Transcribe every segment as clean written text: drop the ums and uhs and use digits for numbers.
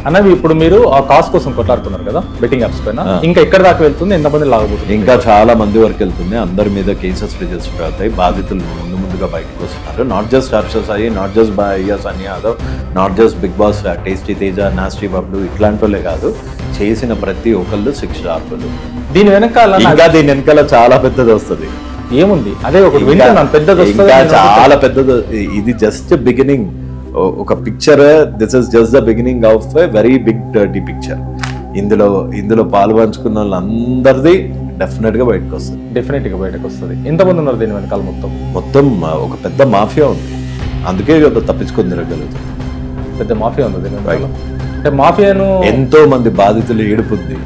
అన్నవి ఇప్పుడు మీరు ఆ కాస్ట్ కోసం కొట్లాడుతున్నారు కదా బెట్టింగ్ యాప్స్ పైన, ఇంకా ఎక్కడ దాకా వెళ్తుంది, ఎంతమంది లాగబోతుంది? ఇంకా చాలా మంది వరకు వెళ్తుంది. అందరి మీద కేసెస్ రిజిస్టర్ అవుతాయి. బాధితులు ముందుగా బయటకు వస్తున్నారు. Not just Harsha Sai, not just Sunny Yadav, not just Bigg Boss Tasty Teja, nasty Bablu ఇట్లాంటి వాళ్ళే కాదు, చేసిన ప్రతి ఒక్కళ్ళు శిక్షార్హులు. దీని వెనకాల చాలా పెద్దది వస్తుంది. ఏముంది అదే ఒకటి వింటున్నాను, పెద్దది చాలా పెద్దది. ఇది జస్ట్ బిగినింగ్. ఒక picture, this is just the beginning of a very big dirty picture. ఇందులో పాల్పంచుకున్న వాళ్ళందరిది డెఫినెట్ గా బయటకు వస్తుంది. ఎంతమంది ఉన్నారు దీని వెనకాల? మొత్తం ఒక పెద్ద మాఫియా ఉంది. అందుకే తప్పించుకొని తిరగలుగుతుంది. పెద్ద మాఫియా ఉంది దీని వెనకాల. అంటే మాఫియాను ఎంతో మంది బాధితులు ఏడుపుంది.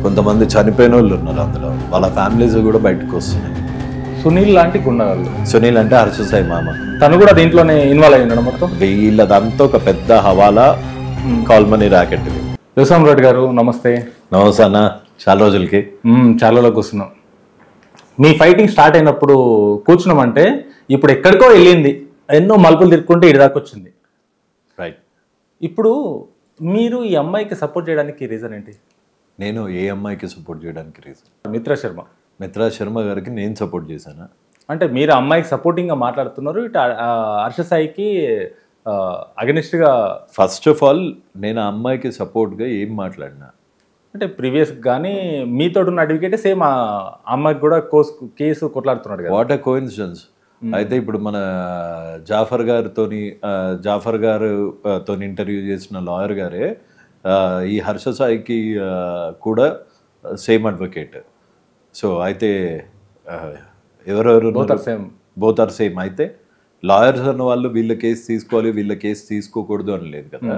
కొంతమంది చనిపోయిన వాళ్ళు ఉన్నారు అందులో. వాళ్ళ ఫ్యామిలీస్ కూడా బయటకు వస్తున్నాయి. సునీల్ లాంటి గుండగాళ్ళు. సునీల్ అంటే హర్ష సాయి మామ, తను కూడా దీంట్లోనే ఇన్వాల్వ్ అయ్యాడు మొత్తం. వీళ్ళదంతా ఒక పెద్ద హవాలా కాల్ మనీ ర్యాకెట్. యోసం రెడ్డి గారు నమస్తే. నమస్తే అన్న, చాలా రోజులకి. చాలా కూర్చున్నాం. మీ ఫైటింగ్ స్టార్ట్ అయినప్పుడు కూర్చున్నామంటే ఇప్పుడు ఎక్కడికో వెళ్ళింది, ఎన్నో మలుపులు తిరుక్కుంటే ఇటు దాకా వచ్చింది. రైట్. ఇప్పుడు మీరు ఈ అమ్మాయికి సపోర్ట్ చేయడానికి రీజన్ ఏంటి? నేను ఏ అమ్మాయికి సపోర్ట్ చేయడానికి రీజన్? మిత్రా శర్మ గారికి నేను సపోర్ట్ చేశాను. అంటే మీరు అమ్మాయికి సపోర్టింగ్గా మాట్లాడుతున్నారు, ఇటు హర్ష సాయికి అగెనిస్ట్గా. ఫస్ట్ ఆఫ్ ఆల్ నేను ఆ అమ్మాయికి సపోర్ట్గా ఏం మాట్లాడినా అంటే ప్రీవియస్ కానీ మీతో ఉన్న అడ్వకేటే సేమ్ ఆ అమ్మాయికి కూడా కేసు కొట్లాడుతున్నాడు కదా. What a coincidence. అయితే ఇప్పుడు మన జాఫర్ గారితో ఇంటర్వ్యూ చేసిన లాయర్ గారే ఈ హర్ష సాయికి కూడా సేమ్ అడ్వకేట్. సో అయితే ఎవరెవరు బోత్ ఆర్ సేమ్. అయితే లాయర్స్ అన్న వాళ్ళు వీళ్ళ కేసు తీసుకోవాలి, వీళ్ళ కేసు తీసుకోకూడదు అని లేదు కదా.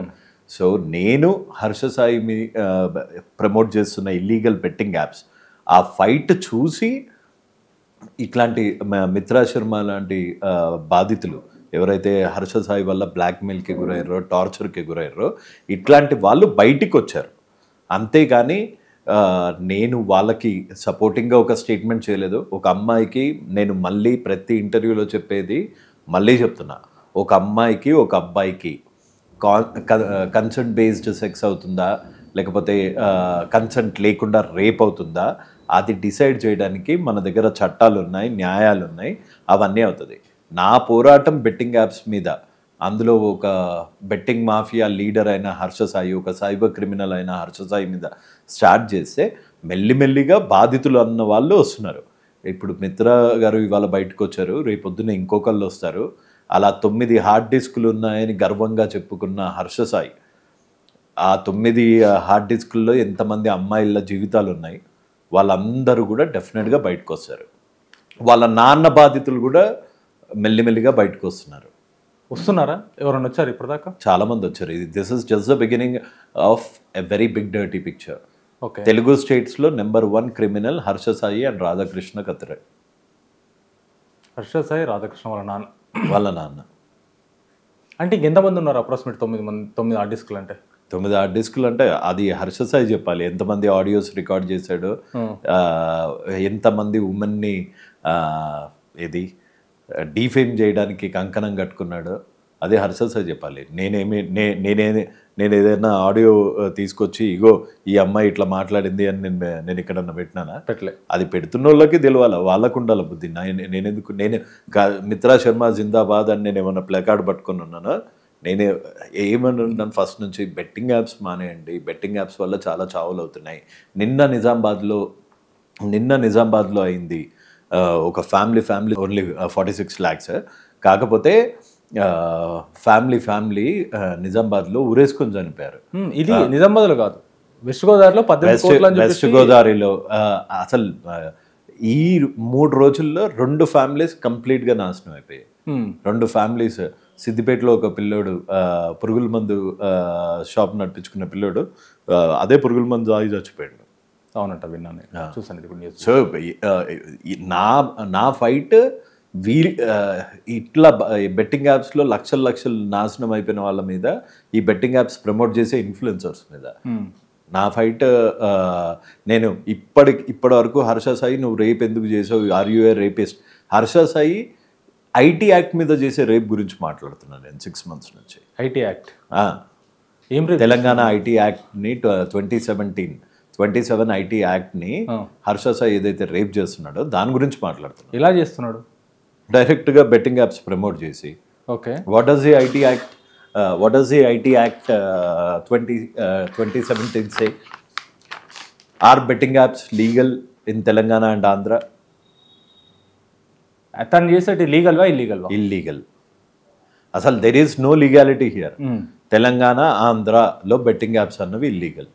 సో నేను హర్ష సాయి ప్రమోట్ చేస్తున్న ఇల్లీగల్ బెట్టింగ్ యాప్స్ ఆ ఫైట్ చూసి ఇట్లాంటి మిత్రా శర్మ లాంటి బాధితులు ఎవరైతే హర్ష సాయి వల్ల బ్లాక్మెయిల్కి గురయ్యారో, టార్చర్కి గురయ్యారో, ఇట్లాంటి వాళ్ళు బయటికి వచ్చారు. అంతేగాని నేను వాళ్ళకి సపోర్టింగ్గా ఒక స్టేట్మెంట్ చేయలేదు. ఒక అమ్మాయికి నేను మళ్ళీ ప్రతి ఇంటర్వ్యూలో చెప్పేది మళ్ళీ చెప్తున్నా, ఒక అమ్మాయికి ఒక అబ్బాయికి కన్సెంట్ బేస్డ్ సెక్స్ అవుతుందా లేకపోతే కన్సెంట్ లేకుండా రేప్ అవుతుందా, అది డిసైడ్ చేయడానికి మన దగ్గర చట్టాలు ఉన్నాయి, న్యాయాలు ఉన్నాయి, అవన్నీ అవుతుంది. నా పోరాటం బెట్టింగ్ యాప్స్ మీద. అందులో ఒక బెట్టింగ్ మాఫియా లీడర్ అయిన హర్ష సాయి, ఒక సైబర్ క్రిమినల్ అయిన హర్ష సాయి మీద స్టార్ట్ చేస్తే మెల్లిమెల్లిగా బాధితులు అన్న వాళ్ళు వస్తున్నారు. ఇప్పుడు మిత్ర గారు ఇవాళ బయటకు వచ్చారు, రేపొద్దున ఇంకొకళ్ళు వస్తారు. అలా 9 హార్డ్ డిస్కులు ఉన్నాయని గర్వంగా చెప్పుకున్న హర్ష సాయి, ఆ 9 హార్డ్ డిస్కుల్లో ఎంతమంది అమ్మాయిల జీవితాలు ఉన్నాయి, వాళ్ళందరూ కూడా డెఫినెట్గా బయటకు వస్తారు. వాళ్ళ నాన్న బాధితులు కూడా మెల్లిమెల్లిగా బయటకు వస్తున్నారా? ఎవరైనా వచ్చారు ఇప్పటిదాకా? చాలా మంది వచ్చారు. This is just the beginning of a very big dirty picture. Okay. Telugu స్టేట్స్లో number 1 criminal Harsha Sai and Radhakrishna కత్తిరే. హర్ష సాయి, రాధాకృష్ణ వాళ్ళ నాన్న. అంటే ఇంకెంతమంది ఉన్నారు అప్రాక్సిమేట్? 9 హార్డ్ డిస్కులు అంటే 9 హార్డ్ డిస్కులు అంటే అది హర్ష సాయి చెప్పాలి. ఎంతమంది ఆడియోస్ రికార్డ్ చేశాడు, ఎంతమంది ఉమెన్ని డీఫేమ్ చేయడానికి కంకణం కట్టుకున్నాడు, అదే హర్ష సాయి చెప్పాలి. నేను ఏదైనా ఆడియో తీసుకొచ్చి ఇగో ఈ అమ్మాయి ఇట్లా మాట్లాడింది అని నేను ఎక్కడన్నా పెట్టినానా? అది పెడుతున్న వాళ్ళకి తెలియాలి, వాళ్ళకు ఉండాలి బుద్ధి. నేనెందుకు మిత్రా శర్మ జిందాబాద్ అని నేను ఏమన్నా ప్లకార్డ్ పట్టుకుని ఉన్నానా? నేనే ఏమన్నాను ఫస్ట్ నుంచి, బెట్టింగ్ యాప్స్ మానేయండి, బెట్టింగ్ యాప్స్ వల్ల చాలా చావులు అవుతున్నాయి. నిన్న నిజామాబాద్లో అయింది. ఒక ఫ్యామిలీ ఓన్లీ 46 lakhs. కాకపోతే ఫ్యామిలీ నిజామాబాద్లో ఊరేసుకొని చనిపోయారు. ఇది నిజామాబాద్లో కాదు, వెస్ట్ గోదావరిలో. వెస్ట్ గోదావరిలో అసలు ఈ 3 రోజుల్లో 2 ఫ్యామిలీస్ కంప్లీట్గా నాశనం అయిపోయాయి. 2 ఫ్యామిలీస్. సిద్దిపేటలో ఒక పిల్లోడు పురుగుల మందు షాప్ నడిపించుకున్న పిల్లోడు అదే పురుగుల మందు తాగి చచ్చిపోయాడు. అవునంట, విన్నాను, చూసాను. సో నా ఫైట్ ఇట్లా బెట్టింగ్ యాప్స్లో లక్షలు నాశనం అయిపోయిన వాళ్ళ మీద, ఈ బెట్టింగ్ యాప్స్ ప్రమోట్ చేసే ఇన్ఫ్లుయెన్సర్స్ మీద నా ఫైట్. నేను ఇప్పటి వరకు హర్ష సాయి నువ్వు రేప్ ఎందుకు చేసావు, are you a rapist? Harsha Sai IT act మీద చేసే రేప్ గురించి మాట్లాడుతున్నాను నేను 6 months నుంచి. ఐటీ యాక్ట్ ఏం రేపు తెలంగాణ ఐటీ యాక్ట్ని 27 ఐటీ యాక్ట్ని హర్ష సాయి ఏదైతే రేప్ చేస్తున్నాడో దాని గురించి మాట్లాడుతున్నాడు. ఎలా చేస్తున్నాడు? డైరెక్ట్గా బెట్టింగ్ యాప్స్ ప్రమోట్ చేసి. Okay, what does the IT act what does the IT Act 2017 say? Are betting apps legal in Telangana and Andhra? అతను చేసేది లీగల్వా ఇల్లీగల్వా? Illegal. అసలు there is no legality here. Telangana ఆంధ్రలో బెట్టింగ్ యాప్స్ అన్నవి illegal.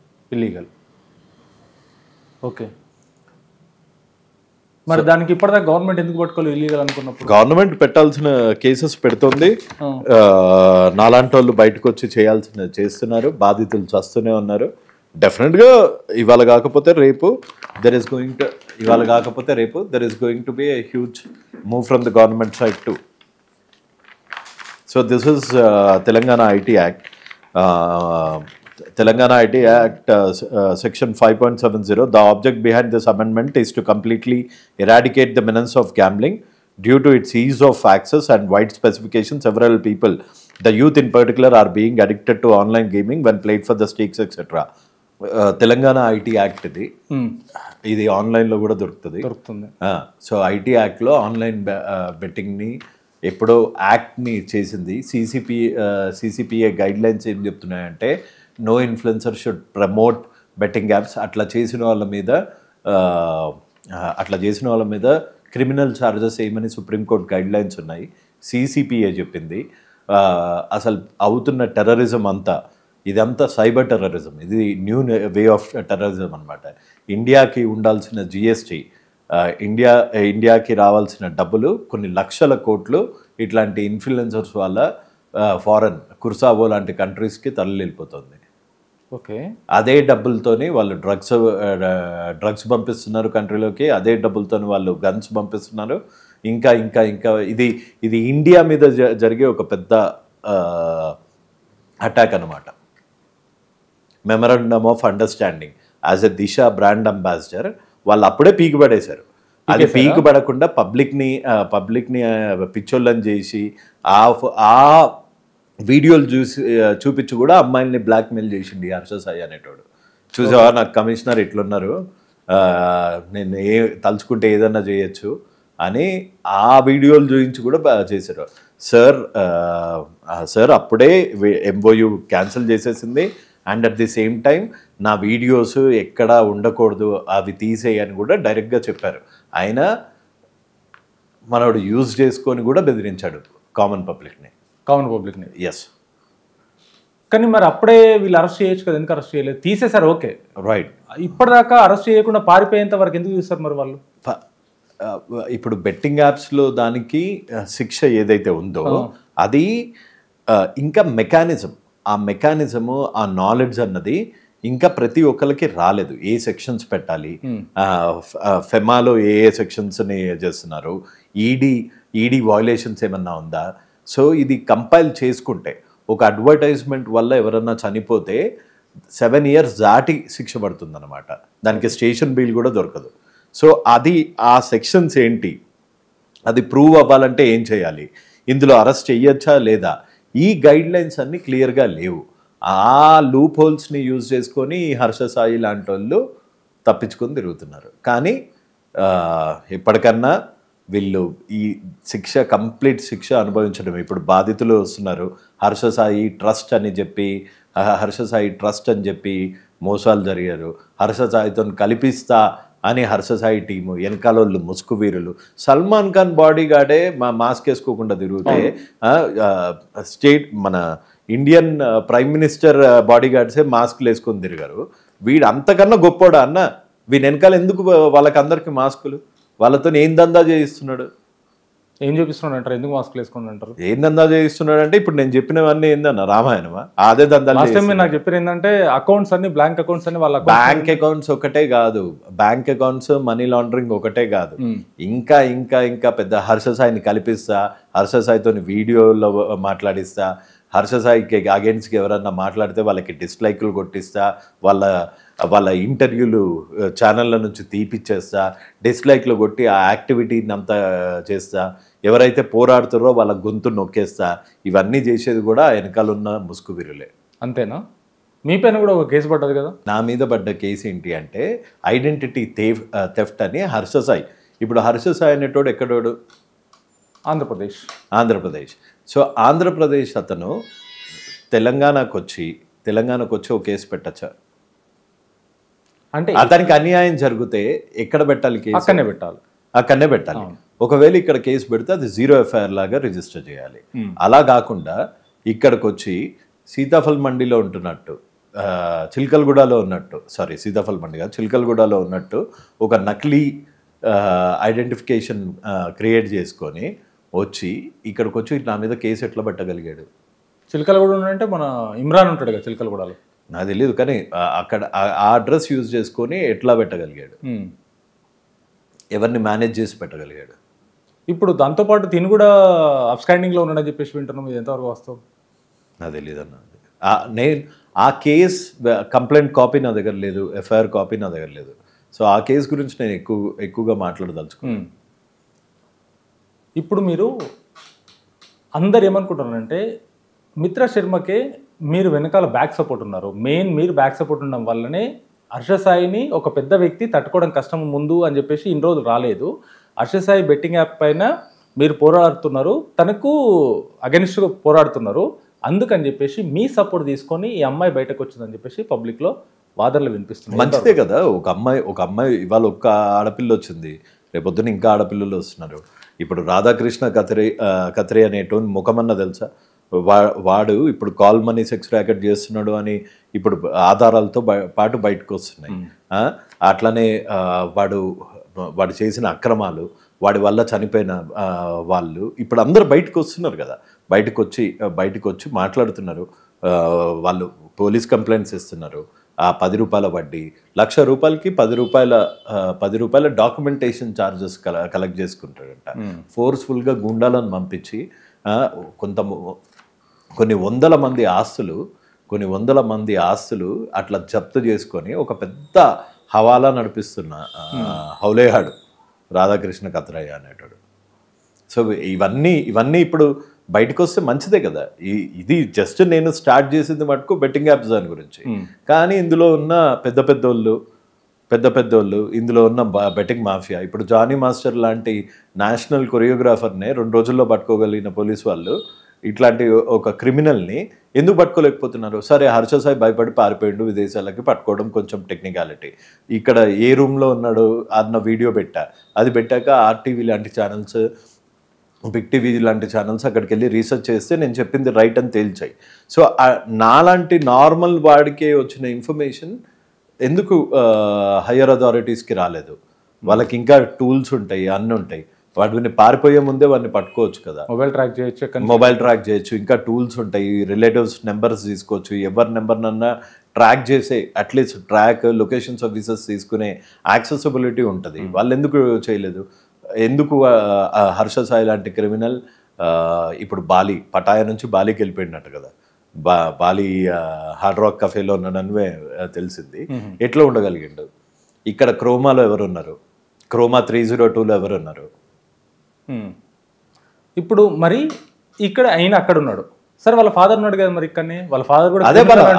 Okay, మరి దానికి ఇప్పటిదాకా government ఎందుకు పట్టుకోవాలి ఇల్లీగల్ అనుకున్నప్పుడు? గవర్నమెంట్ పెట్టాల్సిన కేసెస్ పెడుతుంది, నాలాంటి వాళ్ళు బయటకు వచ్చి చేస్తున్నారు, బాధితులు చస్తూనే ఉన్నారు. డెఫినెట్గా ఇవాళ కాకపోతే రేపు there is going to be a huge move from the government side to. So this is Telangana IT act. Telangana IT Act Section 5.70. The object behind this amendment is to completely eradicate the menace of gambling. Due to its ease of access and wide specifications, several people, the youth in particular, are being addicted to online gaming when played for the stakes, etc. Telangana IT Act ఇది ఆన్లైన్లో కూడా దొరుకుతుంది. So IT యాక్ట్లో online బెట్టింగ్ని ఎప్పుడో యాక్ట్ని చేసింది. CCPA guidelines ఏం చెప్తున్నాయంటే no influencer should promote betting apps. అట్లా చేసిన వాళ్ళ మీద క్రిమినల్ ఛార్జెస్ ఏమని సుప్రీంకోర్టు గైడ్ లైన్స్ ఉన్నాయి. సిసిపిఏ చెప్పింది. అసలు అవుతున్న టెర్రరిజం ఇదంతా సైబర్ టెర్రరిజం. ఇది న్యూ వే ఆఫ్ టెర్రరిజం అనమాట. ఇండియాకి ఉండాల్సిన జిఎస్టీ, ఇండియాకి రావాల్సిన డబ్బులు కొన్ని లక్షల కోట్లు ఇట్లాంటి ఇన్ఫ్లుయెన్సర్స్ వల్ల ఫారెన్ కుర్సావో లాంటి కంట్రీస్కి తరలిపోతుంది. ఓకే, అదే డబ్బులతోని వాళ్ళు డ్రగ్స్ పంపిస్తున్నారు కంట్రీలోకి, అదే డబ్బులతోని వాళ్ళు గన్స్ పంపిస్తున్నారు. ఇంకా ఇంకా ఇంకా ఇది ఇండియా మీద జరిగే ఒక పెద్ద అటాక్ అనమాట. Memorandum of understanding as a Disha brand ambassador వాళ్ళు అప్పుడే పీకి పడేశారు. అది పీకి పడకుండా పబ్లిక్ని పిచ్చోళ్ళని చేసి ఆ వీడియోలు చూపించి కూడా అమ్మాయిల్ని బ్లాక్మెయిల్ చేసింది హర్ష సాయి అనేటోడు. చూసావా నాకు కమిషనర్ ఇట్లున్నారు, నేను తలుచుకుంటే ఏదన్నా చేయొచ్చు అని ఆ వీడియోలు చూపించి కూడా చేశారు. సార్ అప్పుడే ఎంఓయూ క్యాన్సిల్ చేసేసింది. And at the same time నా వీడియోస్ ఎక్కడా ఉండకూడదు, అవి తీసేయని కూడా డైరెక్ట్గా చెప్పారు. ఆయన మనోడు యూజ్ చేసుకొని కూడా బెదిరించాడు కామన్ పబ్లిక్ని. ఎస్, కానీ మరి అప్పుడే వీళ్ళు అరెస్ట్ చేయొచ్చు కదా, ఎందుకు అరెస్ట్ చేయలేదు? తీసేశారు, ఓకే రైట్. ఇప్పటిదాకా అరెస్ట్ చేయకుండా పారిపోయేంత వరకు ఎందుకు చూస్తారు మరి వాళ్ళు? ఇప్పుడు బెట్టింగ్ యాప్స్లో దానికి శిక్ష ఏదైతే ఉందో అది ఇంకా ఆ మెకానిజము ఆ నాలెడ్జ్ అన్నది ఇంకా ప్రతి ఒక్కరికి రాలేదు. ఏ సెక్షన్స్ పెట్టాలి, ఫెమాలో ఏ సెక్షన్స్ని చేస్తున్నారు, ఈడీ వయలేషన్స్ ఏమన్నా ఉందా. సో ఇది కంపైల్ చేసుకుంటే ఒక అడ్వర్టైజ్మెంట్ వల్ల ఎవరన్నా చనిపోతే 7 years దాటి శిక్ష పడుతుంది అనమాట. దానికి స్టేషన్ బిల్ కూడా దొరకదు. సో ఆ సెక్షన్స్ ఏంటి, అది ప్రూవ్ అవ్వాలంటే ఏం చేయాలి, ఇందులో అరెస్ట్ చెయ్యొచ్చా లేదా, ఈ గైడ్ లైన్స్ అన్నీ క్లియర్గా లేవు. ఆ లూప్ హోల్స్ని యూజ్ చేసుకొని హర్ష సాయి లాంటి వాళ్ళు తప్పించుకొని తిరుగుతున్నారు. కానీ ఎప్పటికన్నా వీళ్ళు ఈ కంప్లీట్ శిక్ష అనుభవించడం. ఇప్పుడు బాధితులు వస్తున్నారు, హర్ష సాయి ట్రస్ట్ అని చెప్పి మోసాలు జరిగారు. హర్ష సాయితో కలిపిస్తా అని హర్ష సాయి టీము వెనకాలోళ్ళు ముసుగు వీరులు. సల్మాన్ ఖాన్ బాడీ గార్డే మాస్క్ వేసుకోకుండా తిరిగితే మన ఇండియన్ ప్రైమ్ మినిస్టర్ బాడీ గార్డ్సే మాస్క్లు వేసుకొని తిరిగారు. వీడు అంతకన్నా గొప్పోడా అన్న? వీని వెనకాల ఎందుకు వాళ్ళకందరికి మాస్కులు? వాళ్ళతో ఏం దందా చేయిస్తున్నాడు? ఏం చూపిస్తున్నాడు అంటారు? ఎందుకు మాస్క్ వేసుకుని అంటారు? ఏం దందా చేయిస్తున్నాడు అంటే ఇప్పుడు నేను చెప్పినవన్నీ ఏందన్న రామాయణమా? అదే దందా. నాకు చెప్పిన ఏంటంటే అకౌంట్స్ అన్ని బ్లాంక్ అకౌంట్స్ అని వాళ్ళ బ్యాంక్ అకౌంట్స్ ఒకటే కాదు, బ్యాంక్ అకౌంట్స్ మనీ లాండరింగ్ ఒకటే కాదు, ఇంకా ఇంకా ఇంకా పెద్ద హర్ష సాయిని కల్పిస్తా, హర్ష సాయితో వీడియోలో మాట్లాడిస్తా, హర్ష సాయికి అగేన్స్ట్గా ఎవరన్నా మాట్లాడితే వాళ్ళకి డిస్లైక్లు కొట్టిస్తా, వాళ్ళ ఇంటర్వ్యూలు ఛానళ్ళ నుంచి తీపిచ్చేస్తా, డిస్లైక్లు కొట్టి ఆ యాక్టివిటీని అంతా చేస్తా, ఎవరైతే పోరాడుతారో వాళ్ళ గొంతు నొక్కేస్తా. ఇవన్నీ చేసేది కూడా వెనకాలన్న ముసుగు వీరులే. అంతేనా? మీ పైన కూడా ఒక కేసు పడ్డది కదా. నా మీద పడ్డ కేసు ఏంటి అంటే ఐడెంటిటీ థెఫ్ట్ అని హర్ష సాయి. ఇప్పుడు హర్ష సాయి అనేటోడు ఎక్కడోడు? ఆంధ్రప్రదేశ్. సో ఆంధ్రప్రదేశ్ అతను తెలంగాణకు వచ్చి ఒక కేసు పెట్టచ్చా? అంటే అతనికి అన్యాయం జరిగితే ఎక్కడ పెట్టాలి కేసు? అక్కడనే పెట్టాలి. ఒకవేళ ఇక్కడ కేసు పెడితే అది 0 FIR లాగా రిజిస్టర్ చేయాలి. అలా కాకుండా ఇక్కడికి వచ్చి సీతాఫల్ మండిలో ఉంటున్నట్టు, చిల్కల్గూడలో ఉన్నట్టు, సీతాఫల్ మండి కాదు, చిల్కల్గూడలో ఉన్నట్టు ఒక నకిలీ ఐడెంటిఫికేషన్ క్రియేట్ చేసుకొని వచ్చి ఇక్కడికి వచ్చి నా మీద కేసు ఎట్లా పెట్టగలిగాడు? చిల్కల్గూడ అంటే మన ఇమ్రాన్ ఉంటాడు కదా చిల్కల్గూడలో, నాకు తెలియదు. కానీ అక్కడ ఆ అడ్రస్ యూజ్ చేసుకొని ఎట్లా పెట్టగలిగాడు? ఎవరిని మేనేజ్ చేసి పెట్టగలిగాడు? ఇప్పుడు దాంతోపాటు తిని కూడా అబ్స్కాండింగ్లో ఉన్నాడని చెప్పేసి వింటున్నాం. ఇది ఎంతవరకు వాస్తవం? నాకు తెలియదు అన్న. నేను ఆ కేస్ కంప్లైంట్ కాపీ నా దగ్గర లేదు, FIR కాపీ నా దగ్గర లేదు. సో ఆ కేసు గురించి నేను ఎక్కువగా మాట్లాడదలుచుకున్నాను. ఇప్పుడు మీరు అందరు ఏమనుకుంటున్నారంటే మిత్రా శర్మకే మీరు వెనకాల బ్యాక్ సపోర్ట్ ఉన్నారు. మీరు బ్యాక్ సపోర్ట్ ఉండడం వల్లనే హర్ష సాయిని ఒక పెద్ద వ్యక్తి తట్టుకోవడం కష్టం ముందు అని చెప్పేసి ఇన్ని రోజులు రాలేదు. హర్ష సాయి బెట్టింగ్ యాప్ పైన మీరు పోరాడుతున్నారు, తనకు అగెనిస్ట్గా పోరాడుతున్నారు. అందుకని చెప్పేసి మీ సపోర్ట్ తీసుకొని ఈ అమ్మాయి బయటకు వచ్చిందని చెప్పేసి పబ్లిక్లో వాదనలు వినిపిస్తుంది. మంచిదే కదా. ఒక అమ్మాయి ఇవాళ ఒక్క ఆడపిల్ల వచ్చింది, రేపొద్దున ఇంకా ఆడపిల్లలు వస్తున్నారు. ఇప్పుడు రాధాకృష్ణ కత్రి అనేటోని ముఖమన్నా తెలుసా? వాడు ఇప్పుడు కాల్ మనీ సెక్స్ ర్యాకెట్ చేస్తున్నాడు అని ఇప్పుడు ఆధారాలతో పాటు బయటకు వస్తున్నాయి. అట్లనే వాడు చేసిన అక్రమాలు, వాడి వల్ల చనిపోయిన వాళ్ళు ఇప్పుడు అందరూ బయటకు వస్తున్నారు కదా. బయటకు వచ్చి మాట్లాడుతున్నారు. వాళ్ళు పోలీస్ కంప్లైంట్స్ ఇస్తున్నారు. ఆ 10 రూపాయల వడ్డీ, ₹1,00,000కి 10 రూపాయల డాక్యుమెంటేషన్ ఛార్జెస్ కలెక్ట్ చేసుకుంటాడంట. ఫోర్స్ఫుల్గా గుండాలను పంపించి కొన్ని వందల మంది ఆస్తులు అట్లా జప్తు చేసుకొని ఒక పెద్ద హవాలా నడిపిస్తున్న హౌలేహాడు రాధాకృష్ణ కత్రయ్య అనేటాడు. సో ఇవన్నీ ఇప్పుడు బయటకు వస్తే మంచిదే కదా. ఇది జస్ట్ నేను స్టార్ట్ చేసింది మటుకు బెట్టింగ్ యాప్స్ దాని గురించి. కానీ ఇందులో ఉన్న పెద్ద పెద్దోళ్ళు ఇందులో ఉన్న బెట్టింగ్ మాఫియా, ఇప్పుడు జానీ మాస్టర్ లాంటి నేషనల్ కొరియోగ్రాఫర్నే 2 రోజుల్లో పట్టుకోగలిగిన పోలీసు వాళ్ళు ఇట్లాంటి ఒక క్రిమినల్ని ఎందుకు పట్టుకోలేకపోతున్నారు? సరే, హర్ష సాయి భయపడి పారిపోయిండు విదేశాలకి, పట్టుకోవడం కొంచెం టెక్నికాలిటీ. ఇక్కడ ఏ రూమ్లో ఉన్నాడు అన్న వీడియో అది పెట్టాక RTV లాంటి ఛానల్స్, బిగ్ టీవీ లాంటి ఛానల్స్ అక్కడికి వెళ్ళి రీసెర్చ్ చేస్తే నేను చెప్పింది రైట్ అని తేల్చాయి. సో నాలాంటి నార్మల్ వాడికే వచ్చిన ఇన్ఫర్మేషన్ ఎందుకు హయ్యర్ అథారిటీస్కి రాలేదు? వాళ్ళకి ఇంకా టూల్స్ ఉంటాయి, అన్నీ ఉంటాయి. వాటిని పారిపోయే ముందే వాడిని పట్టుకోవచ్చు కదా. మొబైల్ ట్రాక్ చేయొచ్చు, ఇంకా టూల్స్ ఉంటాయి. రిలేటివ్స్ నెంబర్స్ తీసుకోవచ్చు, ఎవరి నెంబర్నన్నా ట్రాక్ చేసే అట్లీస్ట్ లొకేషన్ సర్వీసెస్ తీసుకునే యాక్సెసిబిలిటీ ఉంటుంది. వాళ్ళు ఎందుకు చేయలేదు? ఎందుకు హర్ష సాయి లాంటి క్రిమినల్ ఇప్పుడు పటాయా నుంచి బాలీకి వెళ్ళిపోయినట్టు కదా. బాలి హార్డ్ రాక్ కఫేలో ఉన్నాడని తెలిసింది. ఎట్లా ఉండగలిగిండు? ఇక్కడ క్రోమాలో ఎవరున్నారు? క్రోమా 302లో ఎవరున్నారు? ఇప్పుడు మరి ఇక్కడ ఆయన అక్కడ ఉన్నాడు. సరే, వాళ్ళ ఫాదర్ ఉన్నాడు కదా, మరి ఇక్కడనే వాళ్ళ ఫాదర్ కూడా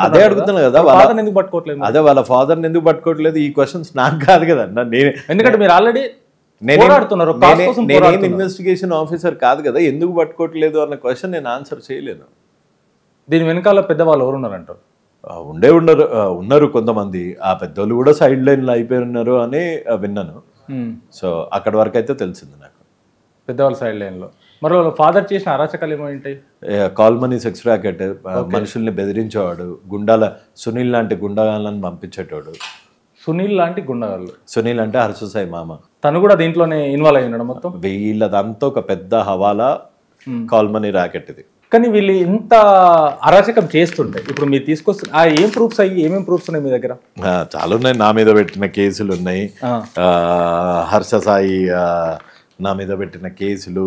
అదే అడుగుతున్నా కదా. ఎందుకు పట్టుకోవట్లేదు? అదే వాళ్ళ ఫాదర్ని ఎందుకు పట్టుకోవట్లేదు? ఈ క్వశ్చన్స్ నాకు కాదు కదా. ఎందుకంటే మీరు ఆల్రెడీ నేనేం ఇన్వెస్టిగేషన్ ఆఫీసర్ కాదు కదా. ఎందుకు పట్టుకోవట్లేదు అన్న క్వశ్చన్ నేను ఆన్సర్ చేయలేను. దీని వెనకాల పెద్దవాళ్ళు ఎవరు ఉన్నారంటారు? ఉన్నారు కొంతమంది. ఆ పెద్దోళ్ళు కూడా సైడ్ లైన్లో అయిపోయి ఉన్నారు అని విన్నాను. సో అక్కడి వరకు అయితే తెలిసింది నాకు. పెద్దవాళ్ళు సైడ్ లైన్లో. మరి వాళ్ళ ఫాదర్ చేసిన అరాచకాలు ఏమో ఉంటాయి? కాల్ మనీ సెక్స్ ర్యాకెట్, మనుషుల్ని బెదిరించేవాడు, సునీల్ లాంటి గుండాలను పంపించేటోడు. సునీల్ అంటే హర్ష సాయి మామ. తను కూడా దీంట్లోనే ఇన్వాల్వ్ అయి ఉన్నాడు మొత్తం. వీళ్ళదంతా ఒక పెద్ద హవాలా కాల్ మనీ ర్యాకెట్ ఇది. కానీ వీళ్ళు ఇంత అరాచకం చేస్తుంటే ఇప్పుడు మీరు తీసుకొస్తున్న ఏమేమి ప్రూఫ్స్ ఉన్నాయి మీ దగ్గర? చాలా ఉన్నాయి. నా మీద పెట్టిన కేసులు ఉన్నాయి. హర్ష సాయి నా మీద పెట్టిన కేసులు,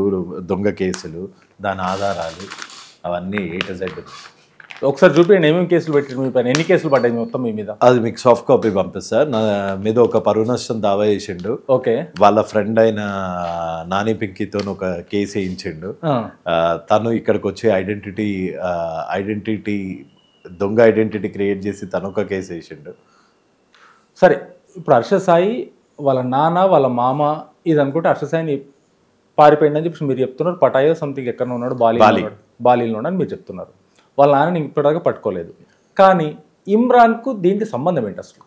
దొంగ కేసులు, దాని ఆధారాలు అవన్నీ A to Z. ఒకసారి చూపించండి, ఏమేమి కేసులు పెట్టారు మీ పైన, ఎన్ని కేసులు పడ్డాయి మొత్తం మీ మీద? అది మీకు సాఫ్ట్ కాపీ పంపిస్తా. నా మీద ఒక పరువు నష్టం దావా చేసిండు. ఓకే. వాళ్ళ ఫ్రెండ్ అయిన నాని పింకీతో ఒక కేసు వేయించిండు. తను ఇక్కడికి వచ్చి ఐడెంటిటీ దొంగ ఐడెంటిటీ క్రియేట్ చేసి తను ఒక కేసు వేసిండు. సరే, ఇప్పుడు హర్ష సాయి వాళ్ళ నాన్న వాళ్ళ మామ ఇది అనుకుంటే హర్ష సాయిని పారిపోయిందని చెప్పి మీరు చెప్తున్నారు. పటాయో సంథింగ్ ఎక్కడ ఉన్నాడు, బాలీలో ఉన్నాడు మీరు చెప్తున్నారు. వాళ్ళ నాన్నని ఇప్పటిదాకా పట్టుకోలేదు. కానీ ఇమ్రాన్కు దీనికి సంబంధం ఏంటి అసలు?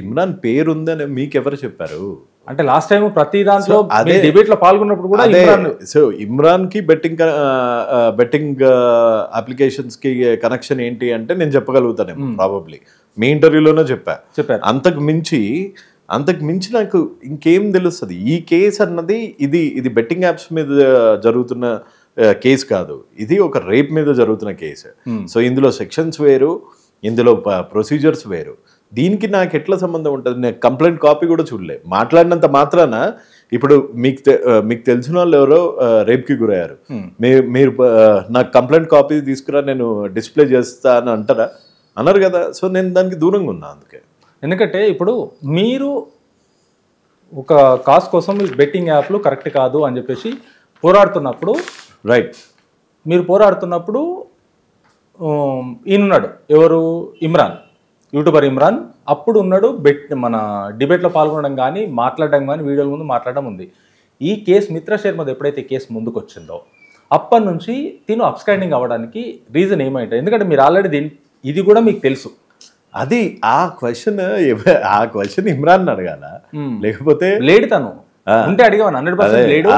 ఇమ్రాన్ పేరు ఉందని మీకు ఎవరు చెప్పారు? అంటే లాస్ట్ టైం ప్రతి దాంట్లో డిబేట్ లో పాల్గొన్నప్పుడు కూడా సో ఇమ్రాన్ కి బెట్టింగ్ అప్లికేషన్స్ కి కనెక్షన్ ఏంటి అంటే నేను చెప్పగలుగుతాను ప్రాబబ్లీ, మీ ఇంటర్వ్యూలోనే చెప్పారు. అంతకు మించి నాకు ఇంకేం తెలుస్తుంది. ఈ కేసు అన్నది ఇది బెట్టింగ్ యాప్స్ మీద జరుగుతున్న కేసు కాదు, ఇది ఒక రేప్ మీద జరుగుతున్న కేసు. సో ఇందులో సెక్షన్స్ వేరు, ఇందులో ప్రొసీజర్స్ వేరు. దీనికి నాకు ఎట్లా సంబంధం ఉంటుంది? నేను కంప్లైంట్ కాపీ కూడా చూడలే. మాట్లాడినంత మాత్రాన ఇప్పుడు మీకు తెలిసిన వాళ్ళు ఎవరో రేప్కి గురయ్యారు, మీరు నాకు కంప్లైంట్ కాపీ తీసుకురా నేను డిస్ప్లే చేస్తా అని అంటారా? అన్నారు కదా. సో నేను దానికి దూరంగా ఉన్నా. అందుకే ఎందుకంటే ఇప్పుడు మీరు ఒక కాస్ కోసం బెట్టింగ్ యాప్లు కరెక్ట్ కాదు అని చెప్పేసి పోరాడుతున్నప్పుడు, రైట్, మీరు పోరాడుతున్నప్పుడు ఈయనున్నాడు ఎవరు, ఇమ్రాన్, యూట్యూబర్ ఇమ్రాన్ అప్పుడు ఉన్నాడు. మన డిబేట్లో పాల్గొనడం కానీ మాట్లాడడం కానీ వీడియోల ముందు మాట్లాడడం ఉంది. ఈ కేసు మిత్ర శర్మది ఎప్పుడైతే కేసు ముందుకు వచ్చిందో అప్పటి నుంచి తిను అప్స్టాండింగ్ అవ్వడానికి రీజన్ ఏమైంటుంది? ఎందుకంటే మీరు ఆల్రెడీ ఇది కూడా మీకు తెలుసు. అది ఆ క్వశ్చన్ ఇమ్రాన్ అడగాల, లేకపోతే లేడు తను ఉంటే అడిగాను 100% లేడు.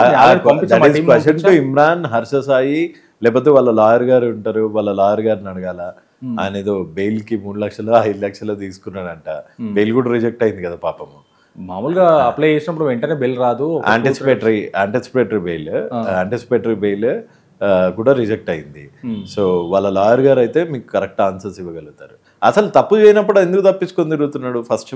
ఇమ్రాన్, హర్ష సాయి, లేకపోతే వాళ్ళ లాయర్ గారు ఉంటారు, వాళ్ళ లాయర్ గారిని అడగాల. ఆయన ఏదో బెయిల్ కి 3 లక్షలు 5 లక్షలు తీసుకున్నాడంట. బెయిల్ కూడా రిజెక్ట్ అయింది కదా పాపము. మామూలుగా అప్లై చేసినప్పుడు వెంటనే బెయిల్ రాదు, యాంటిసిపేటరీ బెయిల్ కూడా రిజెక్ట్ అయింది. సో వాళ్ళ లాయర్ గారు అయితే మీకు కరెక్ట్ ఆన్సర్స్ ఇవ్వగలుగుతారు. అసలు తప్పు చేయనప్పుడు ఎందుకు తప్పించుకొని తిరుగుతున్నాడు? ఫస్ట్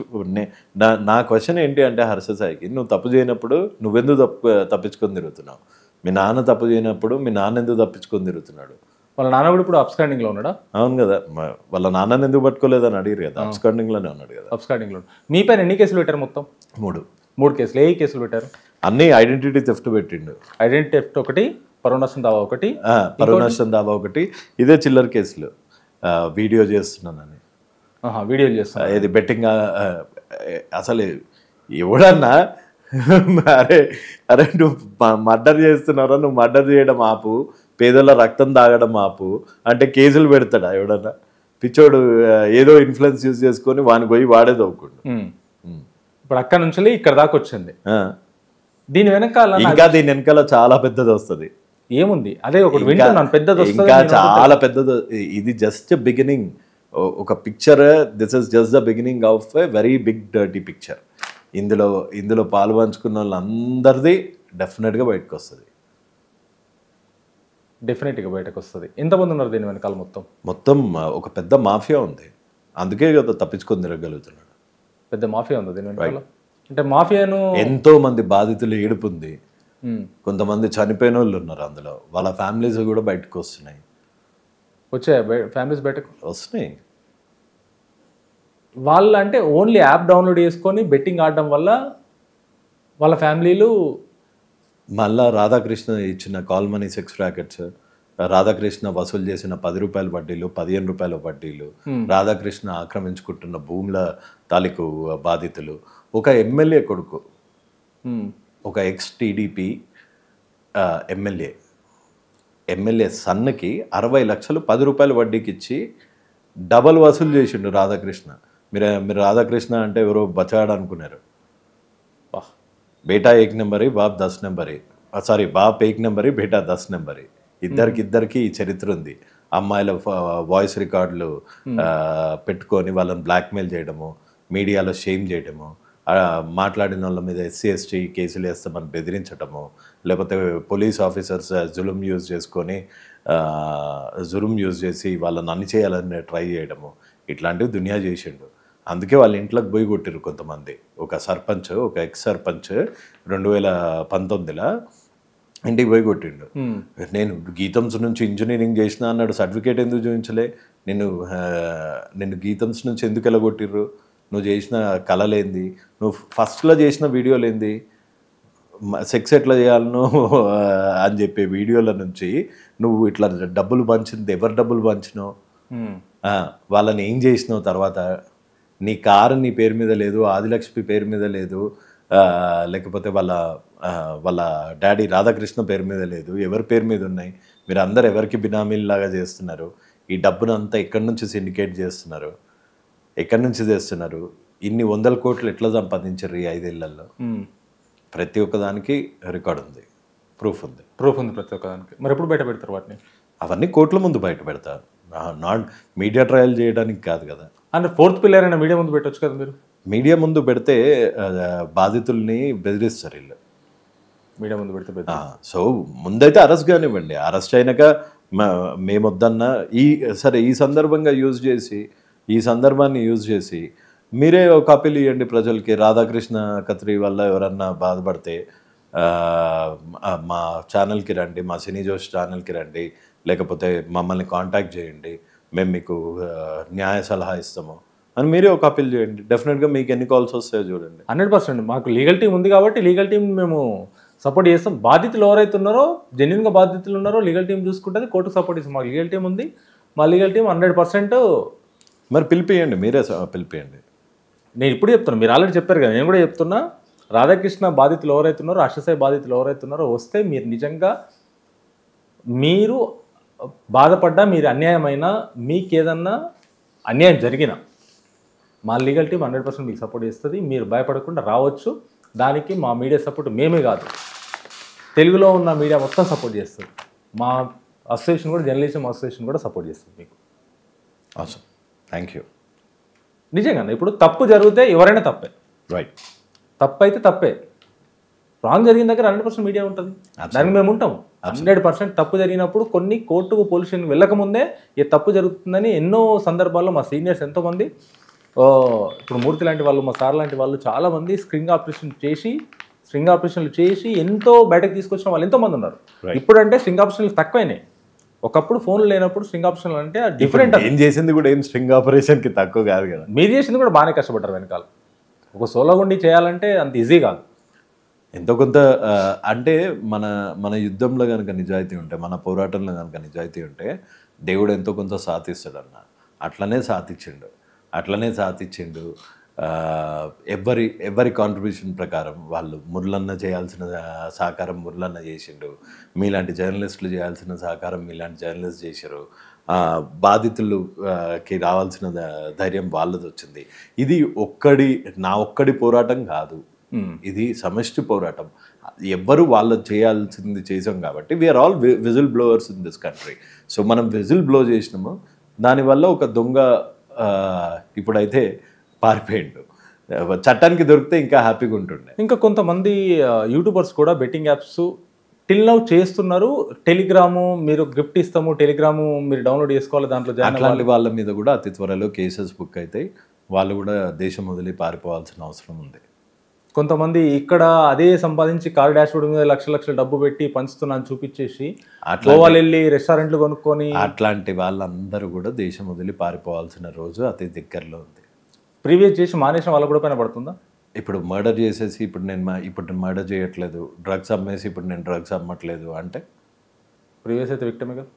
నా క్వశ్చన్ ఏంటి అంటే, హర్ష సాయికి, నువ్వు తప్పు చేయనప్పుడు నువ్వెందుకు తప్పించుకొని తిరుగుతున్నావు? మీ నాన్న తప్పు చేయనప్పుడు మీ నాన్న ఎందుకు తప్పించుకొని తిరుగుతున్నాడు? వాళ్ళ నాన్న కూడా ఇప్పుడు అప్స్టాండింగ్ లో ఉన్నాడా? అవును కదా. వాళ్ళ నాన్నని ఎందుకు పట్టుకోలేదని అడిగారు కదా. అప్స్టాండింగ్ లోనే ఉన్నాడు కదా. అప్స్టాండింగ్ లో. మీ పైన ఎన్ని కేసులు పెట్టారు? మొత్తం 3 కేసులు. ఏ కేసులు పెట్టారు? అన్ని ఐడెంటిటీ థెఫ్ట్ పెట్టిండు. ఐడెంటిటీ థెఫ్ట్ ఒకటి, పరువు నష్టం దావా ఒకటి, ఇదే చిల్లర కేసులు. వీడియో చేస్తున్నానని, వీడియోలు చేస్తున్నా, ఇది బెట్టింగ్. అసలు ఎవడన్నా అరే నువ్వు మర్డర్ చేస్తున్నారా, నువ్వు మర్డర్ చేయడం ఆపు, పేదల రక్తం తాగడం ఆపు అంటే కేసులు పెడతాడా ఎవడన్నా? పిచ్చోడు ఏదో ఇన్ఫ్లుయెన్స్ యూజ్ చేసుకొని వాని పోయి వాడే తవ్వుకుండు. ఇప్పుడు అక్కడ నుంచి ఇక్కడ దాకా వచ్చింది. దీని వెనకాల చాలా పెద్దది వస్తుంది. ఏముంది? అదే ఒకటి వింటున్నాను, పెద్దది ఇంకా చాలా పెద్దది. ఇది జస్ట్ బిగినింగ్. ఒక picture, this is just the beginning of a very big dirty picture. ఇందులో పాల్పంచుకున్న వాళ్ళందరిది డెఫినెట్గా బయటకు వస్తుంది. ఎంతమంది ఉన్నారు దీని వెనకాల? మొత్తం ఒక పెద్ద మాఫియా ఉంది. అందుకే కదా తప్పించుకొని తిరగలుగుతున్నాడు. పెద్ద మాఫియా ఉంది దీని వెనకాల. అంటే మాఫియాను ఎంతో మంది బాధితులు ఏడుపుంది. కొంతమంది చనిపోయిన వాళ్ళు ఉన్నారు అందులో. వాళ్ళ ఫ్యామిలీస్ కూడా బయటకు వస్తున్నాయి. ఫ్యామిలీస్ బయటకు వస్తున్నాయి. వాళ్ళు అంటే ఓన్లీ యాప్ డౌన్లోడ్ చేసుకొని బెట్టింగ్ ఆడడం వల్ల వాళ్ళ ఫ్యామిలీలు. మళ్ళా రాధాకృష్ణ ఇచ్చిన call money sex rackets, Radhakrishna వసూలు చేసిన 10 రూపాయల వడ్డీలు, 15 రూపాయల వడ్డీలు, రాధాకృష్ణ ఆక్రమించుకుంటున్న భూముల తాలూకు బాధితులు, ఒక ఎమ్మెల్యే కొడుకు, ఒక ఎక్స్ టీడీపీ ఎమ్మెల్యే సన్నుకి 60 లక్షలు 10 రూపాయల వడ్డీకి ఇచ్చి డబల్ వసూలు చేసిండు రాధాకృష్ణ. మీరు రాధాకృష్ణ అంటే ఎవరో బచాడు అనుకున్నారు. బేటా 1 నెంబరి, బాప్ 10 నెంబరి. సారీ, బాప్ 1 నెంబరి, బేటా 10 నెంబరి. ఇద్దరికి ఈ చరిత్ర ఉంది. అమ్మాయిల వాయిస్ రికార్డులు పెట్టుకొని వాళ్ళని బ్లాక్మెయిల్ చేయడము, మీడియాలో షేమ్ చేయడము, మాట్లాడిన వాళ్ళ మీద SC ST కేసులు వేస్తామని బెదిరించటము, లేకపోతే పోలీస్ ఆఫీసర్స్ జులుం యూజ్ చేసి వాళ్ళని అన్ని చేయాలని ట్రై చేయడము, ఇట్లాంటివి దునియా చేసిండు. అందుకే వాళ్ళ ఇంట్లోకి పోయి కొట్టిరు కొంతమంది. ఒక ఎక్స్ సర్పంచ్ 2019లో ఇంటికి పోయి కొట్టిండు. నేను గీతంస్ నుంచి ఇంజనీరింగ్ చేసిన అన్నాడు. సర్టిఫికేట్ ఎందుకు చూపించలే? నేను గీతంస్ నుంచి ఎందుకు ఎలా కొట్టిర్రు? నువ్వు చేసిన కళలేంది? నువ్వు ఫస్ట్లో చేసిన వీడియోలేంది? సెక్స్ ఎట్లా చేయాలనో అని చెప్పే వీడియోల నుంచి నువ్వు ఇట్లా డబ్బులు పంచింది ఎవరు డబ్బులు పంచినావు? వాళ్ళని ఏం చేసినావు తర్వాత, నీ కారు నీ పేరు మీద లేదు, ఆదిలక్ష్మి పేరు మీద లేదు, లేకపోతే వాళ్ళ డాడీ రాధాకృష్ణ పేరు మీద లేదు, ఎవరి పేరు మీద ఉన్నాయి, మీరు అందరు ఎవరికి బినామీలాగా చేస్తున్నారు, ఈ డబ్బును అంతా ఎక్కడి నుంచి సిండికేట్ చేస్తున్నారు, ఎక్కడి నుంచి చేస్తున్నారు, ఇన్ని 100 కోట్లు ఎట్లా సంపాదించారు ఈ 5 ఏళ్లలో, ప్రతి ఒక్కదానికి రికార్డు ఉంది, ప్రూఫ్ ఉంది ప్రతి ఒక్కదానికి. మరి ఎప్పుడు బయట పెడతారు వాటిని? అవన్నీ కోర్టుల ముందు బయట పెడతారు, నాట్ మీడియా ట్రయల్ చేయడానికి కాదు కదా. అంటే 4th పిల్లర్ అయినా మీడియా ముందు పెట్టొచ్చు కదా మీరు. మీడియా ముందు పెడితే బాధితుల్ని బెదిరిస్తారు వీళ్ళు. మీడియా ముందు పెడితే సో ముందైతే అరెస్ట్ కానివ్వండి, అరెస్ట్ అయినాక మేమొద్దన్నా ఈ సందర్భంగా ఈ సందర్భాన్ని యూజ్ చేసి మీరే ఒక అప్పీల్ ఇవ్వండి ప్రజలకి. రాధాకృష్ణ కత్రి వల్ల ఎవరన్నా బాధపడితే మా ఛానల్కి రండి, మా సినీ జోష్ ఛానల్కి రండి, లేకపోతే మమ్మల్ని కాంటాక్ట్ చేయండి, మేము మీకు న్యాయ సలహా ఇస్తాము అని మీరే ఒక అప్పీల్ చేయండి. డెఫినెట్గా మీకు ఎన్ని కాల్స్ వస్తాయో చూడండి. 100% మాకు లీగల్ టీం ఉంది కాబట్టి లీగల్ టీం మేము సపోర్ట్ చేస్తాం. బాధితులు ఎవరైతే ఉన్నారో, జెన్యున్గా బాధితులు ఉన్నారో లీగల్ టీం చూసుకుంటుంది, కోర్టుకు సపోర్ట్ ఇస్తాం. మాకు లీగల్ టీం ఉంది, మా లీగల్ టీం 100%. మరి పిలిపియండి, మీరే పిలిపియండి. నేను ఇప్పుడు చెప్తున్నా, మీరు ఆల్రెడీ చెప్పారు కదా, నేను కూడా చెప్తున్నా. రాధాకృష్ణ బాధితులు ఎవరైతే ఉన్నారో, అర్షసాయి బాధితులు ఎవరైతే ఉన్నారో వస్తే మీరు నిజంగా మీరు బాధపడ్డా, మీరు అన్యాయమైనా, మీకు ఏదన్నా అన్యాయం జరిగినా మా లీగల్ టీం 100% మీకు సపోర్ట్ చేస్తుంది. మీరు భయపడకుండా రావచ్చు. దానికి మా మీడియా సపోర్ట్ మేమే కాదు, తెలుగులో ఉన్న మీడియా మొత్తం సపోర్ట్ చేస్తుంది. మా అసోసియేషన్ కూడా, జర్నలిజం అసోసియేషన్ కూడా సపోర్ట్ చేస్తుంది మీకు. అవసరం. Thank you. నిజంగా ఇప్పుడు తప్పు జరిగితే ఎవరైనా తప్పే, రైట్. తప్పు అయితే తప్పే. రాంగ్ జరిగిన దగ్గర 100% మీడియా ఉంటుంది, దానికి మేము ఉంటాం. 100% తప్పు జరిగినప్పుడు కొన్ని కోర్టుకు పోలీస్ స్టేషన్ వెళ్ళకముందే ఈ తప్పు జరుగుతుందని ఎన్నో సందర్భాల్లో మా సీనియర్స్ ఎంతోమంది, ఇప్పుడు మూర్తి లాంటి వాళ్ళు, మా సార్ లాంటి వాళ్ళు చాలామంది స్ట్రింగ్ ఆపరేషన్లు చేసి ఎంతో బయటకు తీసుకొచ్చిన వాళ్ళు ఎంతోమంది ఉన్నారు. ఇప్పుడంటే స్ట్రింగ్ ఆపరేషన్లు తక్కువైనాయి. ఒకప్పుడు ఫోన్లు లేనప్పుడు స్ట్రింగ్ ఆపరేషన్లు అంటే డిఫరెంట్. ఏం చేసింది కూడా ఏం స్ట్రింగ్ ఆపరేషన్కి తక్కువ కాదు కదా. మీరు చేసింది కూడా బాగానే కష్టపడ్డారు వెనకాల. ఒక సోలో గుండి చేయాలంటే అంత ఈజీ కాదు. ఎంతో కొంత అంటే మన యుద్ధంలో కనుక నిజాయితీ ఉంటే, మన పోరాటంలో కనుక నిజాయితీ ఉంటే దేవుడు ఎంతో కొంత సాధిస్తాడన్న. అట్లనే సాధించిండు. ఎవరి కాంట్రిబ్యూషన్ ప్రకారం వాళ్ళు మురళన్న చేయాల్సిన సహకారం మురళన్న చేసిండు, మీలాంటి జర్నలిస్టులు చేయాల్సిన సహకారం మీలాంటి జర్నలిస్ట్ చేశారు, బాధితులకి రావాల్సిన ధైర్యం వాళ్ళది వచ్చింది. ఇది నా ఒక్కడి పోరాటం కాదు, ఇది సమష్టి పోరాటం. ఎవ్వరు వాళ్ళు చేయాల్సింది చేసాం కాబట్టి we are all whistle blowers in this country. So మనం విజిల్ బ్లో చేసినాము, దానివల్ల ఒక దొంగ ఇప్పుడైతే పారిపోయిండు. చట్టానికి దొరికితే ఇంకా హ్యాపీగా ఉంటుండే. ఇంకా కొంతమంది యూట్యూబర్స్ కూడా బెట్టింగ్ యాప్స్ టిల్ నౌ చేస్తున్నారు. టెలిగ్రాము మీరు గిఫ్ట్ ఇస్తాము, టెలిగ్రాము మీరు డౌన్లోడ్ చేసుకోవాలి, దాంట్లో అట్లాంటి వాళ్ళ మీద కూడా అతి త్వరలో కేసెస్ బుక్ అవుతాయి. వాళ్ళు కూడా దేశం వదిలి పారిపోవాల్సిన అవసరం ఉంది. కొంతమంది ఇక్కడ అదే సంపాదించి కార్ డాష్బోర్డ్ మీద లక్షల డబ్బు పెట్టి పంచుతున్నాను చూపించేసి గోవాలు వెళ్ళి రెస్టారెంట్లు కొనుక్కొని, అట్లాంటి వాళ్ళందరూ కూడా దేశం వదిలి పారిపోవాల్సిన రోజు అతి దగ్గరలో ఉంది. ప్రీవియస్ చేసి మానేసిన వాళ్ళ కూడా పైన పడుతుందా? ఇప్పుడు మర్డర్ చేసేసి ఇప్పుడు నేను మర్డర్ చేయట్లేదు, డ్రగ్స్ అమ్మేసి ఇప్పుడు నేను డ్రగ్స్ అమ్మట్లేదు అంటే ప్రీవియస్ అయితే విక్టమే కదా.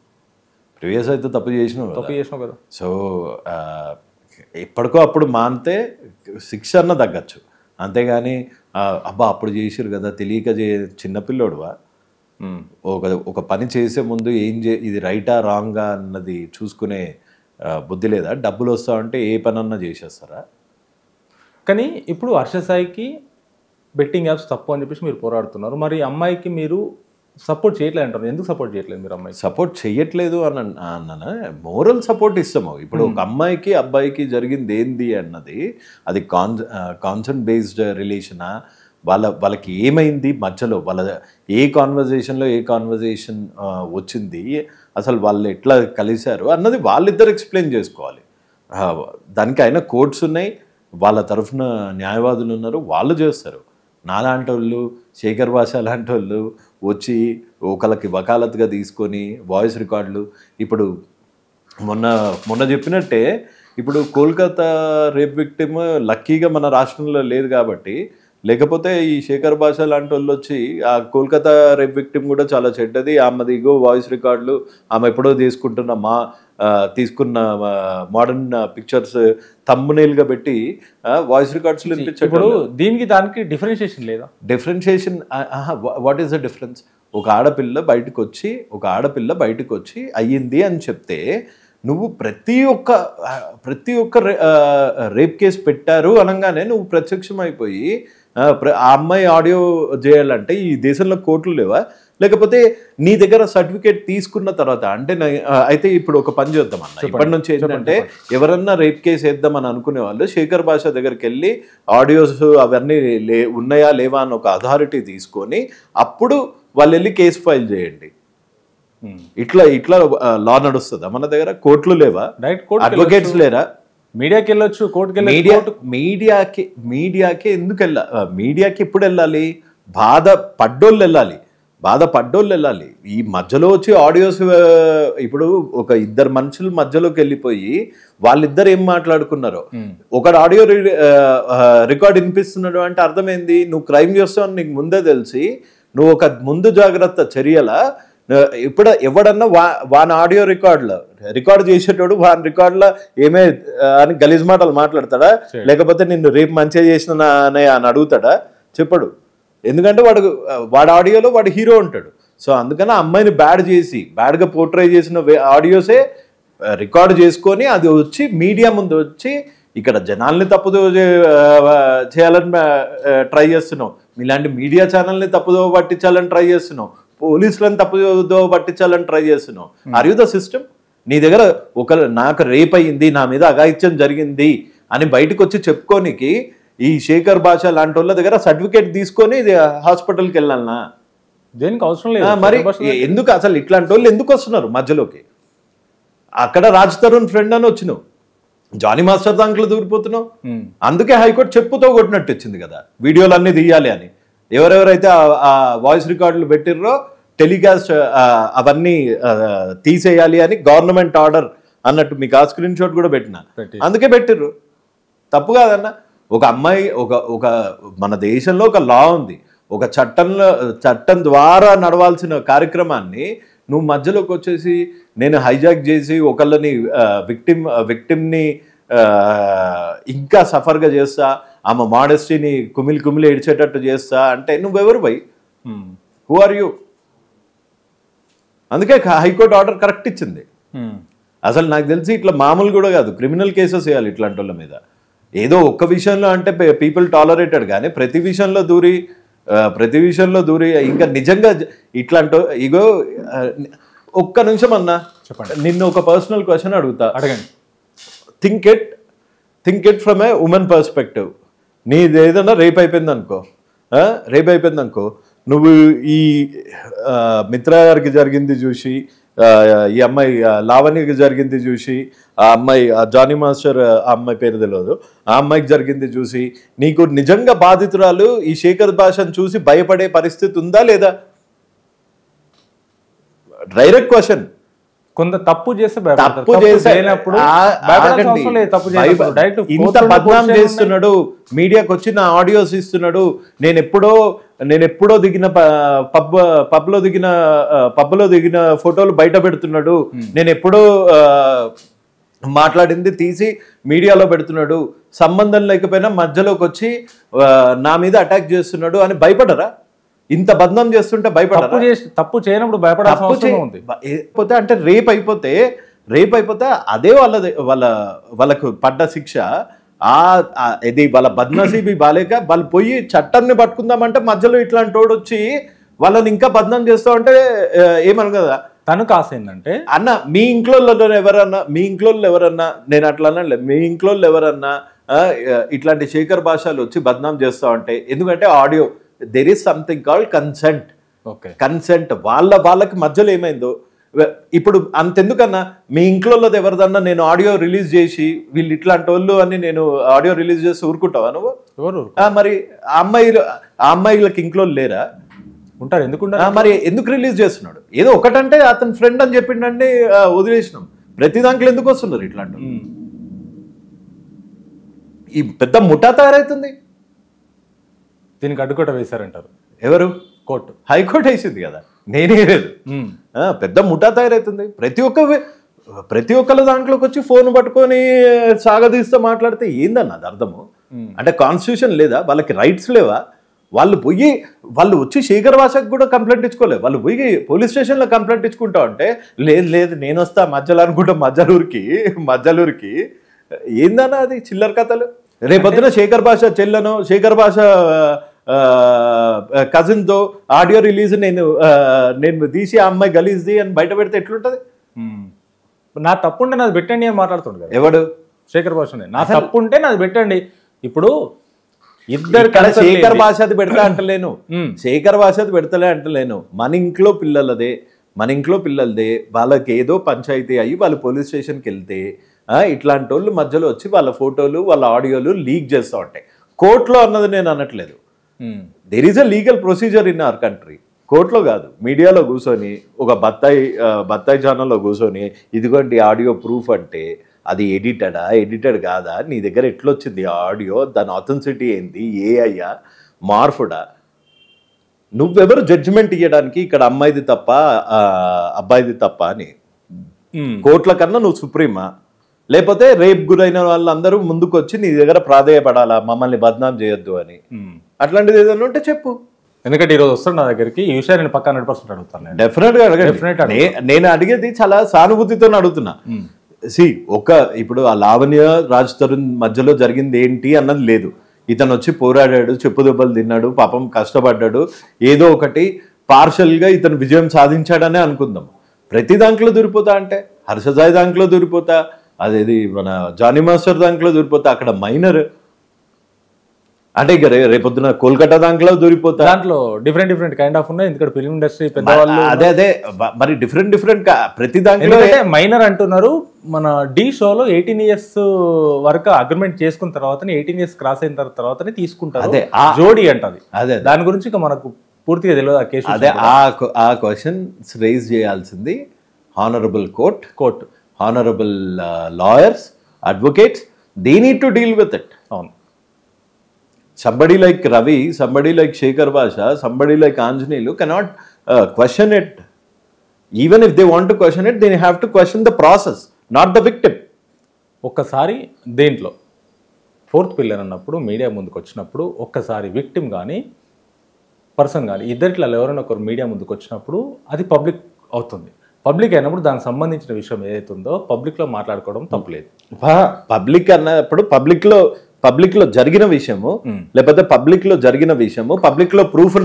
ప్రీవియస్ అయితే తప్పు చేసినావు కదా. సో ఎప్పటికో అప్పుడు మానితే శిక్ష అన్న తగ్గచ్చు, అంతేగాని అబ్బా అప్పుడు చేసిరు కదా తెలియక చిన్నపిల్లోడువా, ఒక పని చేసే ముందు ఇది రైటా రాంగా అన్నది చూసుకునే బుద్ధి లేదా? డబ్బులు వస్తామంటే ఏ పనన్నా చేసేస్తారా? కానీ ఇప్పుడు హర్షసాయికి బెట్టింగ్ యాప్స్ తప్పు అని చెప్పేసి మీరు పోరాడుతున్నారు. మరి అమ్మాయికి మీరు సపోర్ట్ చేయట్లేదు అంటారు, ఎందుకు సపోర్ట్ చేయట్లేదు మీరు? అమ్మాయి సపోర్ట్ చేయట్లేదు అన్న మోరల్ సపోర్ట్ ఇస్తాము. ఇప్పుడు ఒక అమ్మాయికి అబ్బాయికి జరిగింది ఏంది అన్నది అది కాన్సెప్ట్ బేస్డ్ రిలేషనా, వాళ్ళకి ఏమైంది మధ్యలో, వాళ్ళ ఏ కాన్వర్జేషన్ వచ్చింది, అసలు వాళ్ళు ఎట్లా కలిశారు అన్నది వాళ్ళిద్దరు ఎక్స్ప్లెయిన్ చేసుకోవాలి. దానికి అయినా కోర్ట్స్ ఉన్నాయి, వాళ్ళ తరఫున న్యాయవాదులు ఉన్నారు, వాళ్ళు చేస్తారు. నాలాంటి వాళ్ళు, శేఖర్ భాష లాంటి వాళ్ళు వచ్చి ఒకళ్ళకి వకాలత్గా తీసుకొని వాయిస్ రికార్డులు, ఇప్పుడు మొన్న చెప్పినట్టే ఇప్పుడు కోల్కతా రేప్ విక్టిమ్ లక్కీగా మన రాష్ట్రంలో లేదు కాబట్టి లేకపోతే ఈ శేఖర్ భాష లాంటి వాళ్ళు వచ్చి ఆ కోల్కతా రేప్ విక్టిమ్ కూడా చాలా చెడ్డది, ఆమెది ఇగో వాయిస్ రికార్డులు, ఆమె ఎప్పుడో తీసుకున్న మోడర్న్ పిక్చర్స్ థంబ్నెయిల్గా పెట్టి వాయిస్ రికార్డ్స్ ఇప్పుడు దీనికి దానికి డిఫరెన్షియేషన్ లేదా? Differentiation, what is the difference? ఒక ఆడపిల్ల బయటకు వచ్చి అయ్యింది అని చెప్తే నువ్వు ప్రతి ఒక్క రేప్ కేసు పెట్టారు అనగానే నువ్వు ప్రత్యక్షం అయిపోయి ఆ అమ్మాయి ఆడియో చేయాలంటే ఈ దేశంలో కోర్టులు లేవా? లేకపోతే నీ దగ్గర సర్టిఫికేట్ తీసుకున్న తర్వాత అంటే అయితే ఇప్పుడు ఒక పని చేద్దాం అన్న, ఇప్పటి నుంచి ఏంటంటే ఎవరన్నా రేప్ కేసు వేద్దామని అనుకునే వాళ్ళు శేఖర్ భాష దగ్గరికి వెళ్ళి ఆడియోస్ అవన్నీ ఉన్నాయా లేవా అని ఒక అథారిటీ తీసుకొని అప్పుడు వాళ్ళు వెళ్ళి కేసు ఫైల్ చేయండి. ఇట్లా లా నడుస్తుందా మన దగ్గర? కోర్టులు లేవా? అడ్వకేట్స్ లేరా? మీడియాకి వెళ్ళొచ్చు, కోర్టుకి మీడియాకి ఎందుకు మీడియాకి ఎప్పుడు వెళ్ళాలి? బాధపడ్డోళ్ళు వెళ్ళాలి. ఈ మధ్యలో వచ్చి ఆడియోస్ ఇప్పుడు ఒక ఇద్దరు మనుషుల మధ్యలోకి వెళ్ళిపోయి వాళ్ళిద్దరు ఏం మాట్లాడుకున్నారో ఒకడు ఆడియో రికార్డ్ వినిపిస్తున్నాడు అంటే అర్థమైంది నువ్వు క్రైమ్ చేస్తావు అని నీకు ముందే తెలిసి నువ్వు ఒక ముందు జాగ్రత్త చర్యల ఇప్పుడు ఎవడన్నా వాని ఆడియో రికార్డ్ చేసేటోడు వాని రికార్డులో ఏమే అని గలీజ్ మాటలు మాట్లాడతాడా? లేకపోతే నిన్ను రేపు మంచిగా చేసిన అని అడుగుతాడా? చెప్పడు. ఎందుకంటే వాడు ఆడియోలో వాడు హీరో ఉంటాడు. సో అందుకని అమ్మాయిని బ్యాడ్గా పోర్ట్రే చేసిన ఆడియోసే రికార్డు చేసుకొని అది వచ్చి మీడియా ముందు వచ్చి ఇక్కడ జనాల్ని తప్పుదో చేయాలని ట్రై చేస్తున్నావు, మీలాంటి మీడియా ఛానల్ని తప్పుదో పట్టించాలని ట్రై చేస్తున్నావు, పోలీసులను తప్పుదో పట్టించాలని ట్రై చేస్తున్నావు. Are you the system? నీ దగ్గర నాకు రేప్ అయ్యింది, నా మీద అఘాయిత్యం జరిగింది అని బయటకు వచ్చి చెప్పుకోనికి ఈ శేఖర్ భాష లాంటి వాళ్ళ దగ్గర సర్టిఫికేట్ తీసుకొని హాస్పిటల్కి వెళ్ళాలనా? దేనికి అవసరం లేదు. మరి ఎందుకు అసలు ఇట్లాంటి వాళ్ళు ఎందుకు వస్తున్నారు మధ్యలోకి? అక్కడ రాజ్ తరుణ్ ఫ్రెండ్ అని వచ్చినావు, జానీ మాస్టర్ దాంట్లో దూరిపోతున్నావు. అందుకే హైకోర్టు చెప్పుతో కొట్టినట్టు వచ్చింది కదా వీడియోలు అన్నీ తీయాలి అని. ఎవరెవరైతే ఆ వాయిస్ రికార్డులు పెట్టిర్రో టెలికాస్ట్ అవన్నీ తీసేయాలి అని గవర్నమెంట్ ఆర్డర్ అన్నట్టు మీకు ఆ స్క్రీన్ షాట్ కూడా అందుకే పెట్టిర్రు. తప్పు కాదన్న. ఒక అమ్మాయి ఒక మన దేశంలో ఒక లా ఉంది, ఒక చట్టం ద్వారా నడవాల్సిన కార్యక్రమాన్ని నువ్వు మధ్యలోకి వచ్చేసి నేను హైజాక్ చేసి ఒకళ్ళని విక్టిమ్ని ఇంకా సఫర్గా చేస్తా, ఆమె మోడెస్టీని కుమిలి ఏడ్చేటట్టు చేస్తా అంటే నువ్వెవరు బై? Who are you? అందుకే హైకోర్టు ఆర్డర్ కరెక్ట్ ఇచ్చింది. అసలు నాకు తెలిసి ఇట్లా మామూలు కూడా కాదు, క్రిమినల్ కేసెస్ వేయాలి ఇట్లాంటి వాళ్ళ మీద. ఏదో ఒక్క విషయంలో అంటే పీపుల్ టాలరేటెడ్, కానీ ప్రతి విషయంలో దూరి ఇంకా నిజంగా ఇట్లాంటి ఇగో ఒక్క నిమిషం అన్నా చెప్పండి, నిన్ను ఒక పర్సనల్ క్వశ్చన్ అడగండి. Think it from A women perspective. నీది ఏదన్నా రేప్ అయిపోయింది అనుకో, నువ్వు ఈ మిత్ర గారికి జరిగింది చూసి, ఈ అమ్మాయి లావణ్యకి జరిగింది చూసి, ఆ అమ్మాయి జానీ మాస్టర్ ఆ అమ్మాయి పేరు తెలియదు, ఆ అమ్మాయికి జరిగింది చూసి నీకు నిజంగా బాధితురాలు ఈ శేఖర్ భాషను చూసి భయపడే పరిస్థితి ఉందా లేదా? Direct question. కొంత తప్పు చేస్తే ఇంత బద్నాం చేస్తున్నాడు, మీడియాకి వచ్చిన ఆడియోస్ ఇస్తున్నాడు, నేను ఎప్పుడో దిగిన పబ్లో దిగిన ఫోటోలు బయట పెడుతున్నాడు, నేను ఎప్పుడో మాట్లాడింది తీసి మీడియాలో పెడుతున్నాడు, సంబంధం లేకపోయినా మధ్యలోకి వచ్చి నా మీద అటాక్ చేస్తున్నాడు అని భయపడరా? ఇంత బద్నాం చేస్తుంటే భయపడరా? తప్పు చేయనప్పుడు భయపడకపోతే అంటే రేప్ అయిపోతే అదే వాళ్ళకు పడ్డ శిక్ష. ఇది వాళ్ళ బద్నసీబీ బాలేక వాళ్ళు పోయి చట్టాన్ని పట్టుకుందామంటే మధ్యలో ఇట్లాంటి వాడు వచ్చి వాళ్ళని ఇంకా బద్నాం చేస్తా ఉంటే ఏమను కదా. తను కాసేందంటే అన్న మీ ఇంట్లో ఎవరన్నా నేను అట్లా అనలే, మీ ఇంట్లో ఎవరన్నా ఇట్లాంటి శేఖర్ భాషలు వచ్చి బద్నాం చేస్తా ఉంటే, ఎందుకంటే audio there is something called consent. Consent వాళ్ళకి మధ్యలో ఏమైందో ఇప్పుడు అంతెందుకన్నా మీ ఇంట్లో ఎవరిదన్నా నేను ఆడియో రిలీజ్ చేసి వీళ్ళు ఇట్లాంటి వాళ్ళు అని నేను ఆడియో రిలీజ్ చేసి ఊరుకుంటావా నువ్వు? మరి ఆ అమ్మాయిలకి ఇంట్లో లేరా? ఉంటారు. మరి ఎందుకు రిలీజ్ చేస్తున్నాడు? ఏదో ఒకటంటే అతని ఫ్రెండ్ అని చెప్పిండండి వదిలేసినాం. ప్రతి దాంట్లో ఎందుకు వస్తున్నారు ఇట్లాంటి? ఈ పెద్ద ముఠా తయారవుతుంది. దీనికి అడ్డుకట్ట వేశారంటారు ఎవరు? కోర్టు. హైకోర్టు వేసింది కదా, నేనే లేదు. పెద్ద ముఠా తయారవుతుంది. ప్రతి ఒక్కళ్ళ దాంట్లోకి వచ్చి ఫోన్ పట్టుకొని సాగదీస్తూ మాట్లాడితే ఏందన్న అది అర్థము? అంటే కాన్స్టిట్యూషన్ లేదా? వాళ్ళకి రైట్స్ లేవా? వాళ్ళు వచ్చి శేఖర్ భాషకు కూడా కంప్లైంట్ ఇచ్చుకోలేదు. వాళ్ళు పోయి పోలీస్ స్టేషన్లో కంప్లైంట్ ఇచ్చుకుంటా అంటే లేదు నేను వస్తా మధ్యలో అనుకుంటా మధ్యలూరికి ఏందన్నా అది చిల్లర కథలు. రేపొద్దున శేఖర్ భాష చెల్లెనో శేఖర్ భాష కజిన్తో ఆడియో రిలీజ్ నేను తీసి ఆ అమ్మాయి గలీజ్ది అని బయట పెడితే ఎట్లుంటుంది? నా తప్పుంటే నాది పెట్టండి అని మాట్లాడుతుండే కదా ఎవడు? శేఖర్ భాషనే. నా తప్పుంటే నాది పెట్టండి. ఇప్పుడు ఇద్దరు శేఖర్ భాషది పెడతా అంటలేను, శేఖర్ భాషది పెడతలే అంటలేను. మన ఇంట్లో పిల్లలదే వాళ్ళకి ఏదో పంచాయతీ అయ్యి వాళ్ళు పోలీస్ స్టేషన్కి వెళ్తే ఇట్లాంటి వాళ్ళు మధ్యలో వచ్చి వాళ్ళ ఫోటోలు వాళ్ళ ఆడియోలు లీక్ చేస్తూ ఉంటాయి. కోర్టులో అన్నది నేను అనట్లేదు. There is a legal procedure in our country. కోర్టులో కాదు, మీడియాలో కూర్చొని ఒక బత్తాయి ఛానల్లో కూర్చొని ఇదిగోండి ఆడియో ప్రూఫ్ అంటే అది ఎడిటెడ్ కాదా, నీ దగ్గర ఎట్లొచ్చింది ఆడియో, దాని ఆథెంటిసిటీ ఏంది, ఏఐయా మార్ఫుడా? నువ్వెవరు జడ్జిమెంట్ ఇవ్వడానికి ఇక్కడ అమ్మాయిది తప్ప అబ్బాయిది తప్ప అని? కోర్టుల కన్నా నువ్వు సుప్రీమా? లేకపోతే రేప్ గురైన వాళ్ళందరూ ముందుకు వచ్చి నీ దగ్గర ప్రాధేయపడాలా మమ్మల్ని బద్నాం చేయొద్దు అని? అట్లాంటిది ఏదైనా ఉంటే చెప్పు. ఎందుకంటే ఈరోజు వస్తాడు నా దగ్గరికి, ఈ విషయాన్ని నేను పక్కా 100% అడుగుతాను. డెఫినెట్గా అడగండి. నేను అడిగేది చాలా సానుభూతితో అడుగుతున్నా. ఇప్పుడు ఆ లావణ్య రాజ్ తరుణ్ మధ్యలో జరిగింది ఏంటి అన్నది లేదు. ఇతను వచ్చి పోరాడాడు, చెప్పు దెబ్బలు తిన్నాడు, పాపం కష్టపడ్డాడు, ఏదో ఒకటి పార్షల్గా ఇతను విజయం సాధించాడనే అనుకుందాం. ప్రతి దాంట్లో దూరిపోతా అంటే హర్షసాయి దాంట్లో దూరిపోతా, అదేది మన జానీ మాస్టర్ దాంట్లో దూరిపోతా, అక్కడ మైనర్ అంటే ఇక రేపొద్దున కోల్కతా దాంట్లో దూరిపోతా. దాంట్లో డిఫరెంట్ కైండ్ ఆఫ్ ఉన్నాయి. ఎందుకంటే ఫిల్మ్ ఇండస్ట్రీ పెద్దవాళ్ళు అదే మరి డిఫరెంట్ ప్రతి దాంట్లో మైనర్ అంటున్నారు. మన డి షోలో 18 years వరకు అగ్రిమెంట్ చేసుకున్న తర్వాత 18 years క్రాస్ అయిన తర్వాతనే తీసుకుంటారు, అదే జోడీ అంటది. అదే దాని గురించి ఇక మనకు పూర్తిగా తెలియదు ఆ కేసు. అదే ఆ క్వశ్చన్స్ రైజ్ చేయాల్సింది honourable court, honourable lawyers, advocates. They need to deal with it. అవును. Somebody like Ravi, somebody like Shekhar Basha, somebody like Anjaneelu cannot question it. Even if they want to question it, they have to question the process, not the victim. ఒక్కసారి దేంట్లో fourth pillar అన్నప్పుడు media ముందుకు వచ్చినప్పుడు ఒక్కసారి victim కానీ person కానీ ఇద్దరిలో ఎవరైనా ఒకరు మీడియా ముందుకు వచ్చినప్పుడు అది పబ్లిక్ అవుతుంది. పబ్లిక్ అయినప్పుడు దానికి సంబంధించిన విషయం ఏదైతే ఉందో పబ్లిక్లో మాట్లాడుకోవడం తప్పులేదు. పబ్లిక్ అన్నప్పుడు పబ్లిక్లో జరిగిన విషయము, లేకపోతే పబ్లిక్లో జరిగిన విషయము, పబ్లిక్లో ప్రూఫ్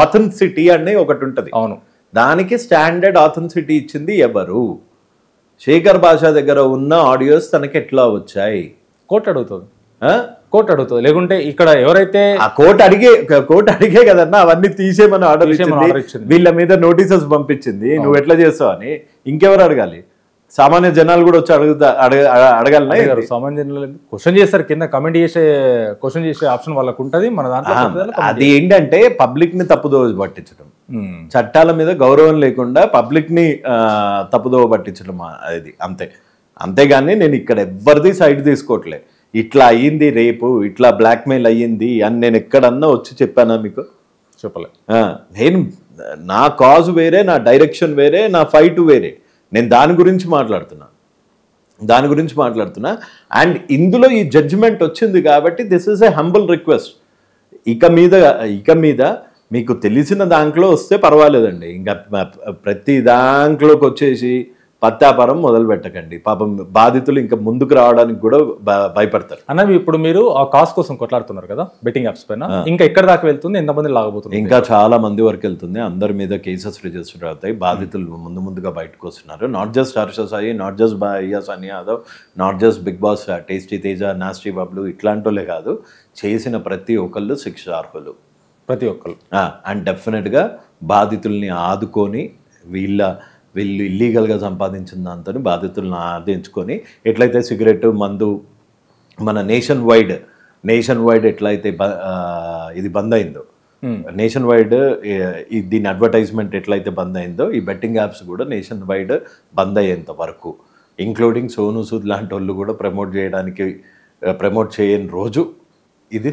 ఆథెంటిసిటీ అనే ఒకటి ఉంటుంది. అవును. దానికి స్టాండర్డ్ ఆథెంటిసిటీ ఇచ్చింది ఎవరు? శేఖర్ భాష దగ్గర ఉన్న ఆడియోస్ తనకి ఎట్లా వచ్చాయి? కోర్టు అడుగుతుంది. లేకుంటే ఇక్కడ ఎవరైతే ఆ కోర్టు అడిగే కదన్నా అవన్నీ తీసేమని ఆర్డర్ ఇచ్చింది, వీళ్ళ మీద నోటీసెస్ పంపించింది, నువ్వు ఎట్లా చేస్తావు అని. ఇంకెవరు అడగాలి? సామాన్య జనాలు కూడా వచ్చి అడగాలి. సామాన్య జనాలు క్వశ్చన్ చేస్తారు, కింద కమెంట్ క్వశ్చన్ చేసే ఆప్షన్ వాళ్ళకు ఉంటుంది. మన దాంట్లో అది ఏంటంటే పబ్లిక్ ని తప్పుదోవ పట్టించడం, చట్టాల మీద గౌరవం లేకుండా పబ్లిక్ ని తప్పుదోవ పట్టించడం, అది అంతేగాని నేను ఇక్కడ ఎవరిది సైడ్ తీసుకోవట్లే. ఇట్లా అయ్యింది రేపు, ఇట్లా బ్లాక్మెయిల్ అయ్యింది అని నేను ఎక్కడన్నా వచ్చి చెప్పానా మీకు? చెప్పలే. నేను నా కాజ్ వేరే, నా డైరెక్షన్ వేరే, నా ఫైట్ వేరే. నేను దాని గురించి మాట్లాడుతున్నా. అండ్ ఇందులో ఈ జడ్జిమెంట్ వచ్చింది కాబట్టి this is a humble request. ఇక మీద మీకు తెలిసిన దాంట్లో వస్తే పర్వాలేదండి, ఇంకా ప్రతి దాంట్లోకి వచ్చేసి పత్తాపారం మొదలు పెట్టకండి. పాపం బాధితులు ఇంకా ముందుకు రావడానికి కూడా భయపడతారు. అన్న ఇప్పుడు మీరు ఆ కాస్ కోసం కొట్లాడుతున్నారు కదా బెట్టింగ్ యాప్స్ పైన, ఇంకా ఎక్కడ దాకా వెళ్తుంది? ఎంతమంది లాగబోతుంది? ఇంకా చాలా మంది వరకు వెళ్తుంది. అందరి మీద కేసెస్ రిజిస్టర్ అవుతాయి. బాధితులు ముందుగా బయటకు వస్తున్నారు. Not just Harsha Sai, not just Sunny Yadav, not just Bigg Boss Tasty Teja, nasty Bablu ఇట్లాంటి కాదు, చేసిన ప్రతి ఒక్కళ్ళు శిక్షార్హులు, ప్రతి ఒక్కళ్ళు. అండ్ డెఫినెట్గా బాధితుల్ని ఆదుకొని వీళ్ళు ఇల్లీగల్గా సంపాదించిన దాంతో బాధితులను ఆదించుకొని ఎట్లయితే సిగరెట్, మందు మన నేషన్ వైడ్ ఎట్లయితే ఇది బంద్ అయిందో, నేషన్ వైడ్ దీని అడ్వర్టైజ్మెంట్ ఎట్లయితే బంద్ అయిందో, ఈ బెట్టింగ్ యాప్స్ కూడా నేషన్ వైడ్ బంద్ అయ్యేంత వరకు, ఇంక్లూడింగ్ సోనూ సూద్ లాంటి వాళ్ళు కూడా ప్రమోట్ చేయని రోజు ఇది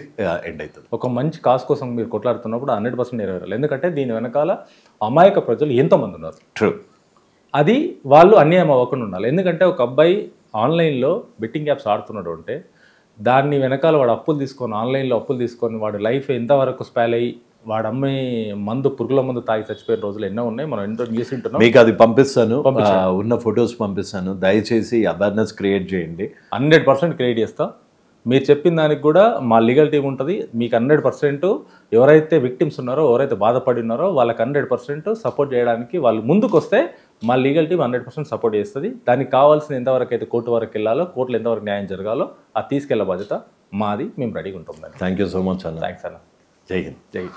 ఎండ్ అవుతుంది. ఒక మంచి కాజ్ కోసం మీరు కొట్లాడుతున్నప్పుడు 100% నెరవేరాలి. ఎందుకంటే దీని వెనకాల అమాయక ప్రజలు ఎంతోమంది ఉన్నారు. ట్రూ. అది వాళ్ళు అన్యాయం అవ్వకుండా ఉండాలి. ఎందుకంటే ఒక అబ్బాయి ఆన్లైన్లో బెట్టింగ్ యాప్స్ ఆడుతున్నాడు అంటే దాన్ని వెనకాల వాడు అప్పులు తీసుకొని ఆన్లైన్లో అప్పులు తీసుకొని వాడు లైఫ్ ఎంతవరకు స్పాల్ అయ్యి వాడు అమ్మే మందు పురుగుల మందు తాగి చచ్చిపోయిన రోజులు ఎన్నో ఉన్నాయి. మనం ఎంతో న్యూస్ వింటున్నాం. మీకు అది పంపిస్తాను, ఉన్న ఫొటోస్ పంపిస్తాను. దయచేసి అవేర్నెస్ క్రియేట్ చేయండి. 100% క్రియేట్ చేస్తా. మీరు చెప్పిన దానికి కూడా మా లీగల్ టీం ఉంటుంది. మీకు 100% ఎవరైతే విక్టిమ్స్ ఉన్నారో ఎవరైతే బాధపడి ఉన్నారో వాళ్ళకి 100% సపోర్ట్ చేయడానికి వాళ్ళు ముందుకు వస్తే మా లీగల్ టీం 100% సపోర్ట్ చేస్తుంది. దానికి కావాల్సిన ఎంతవరకు అయితే కోర్టు వరకు వెళ్ళాలో, కోర్టులో ఎంతవరకు న్యాయం జరగాలో అది తీసుకెళ్లే బాధ్యత మాది. మేము రెడీగా ఉంటాం. థ్యాంక్ యూ సో మచ్ అన్న. థ్యాంక్స్ అన్న. జై హింద్. జై హింద్.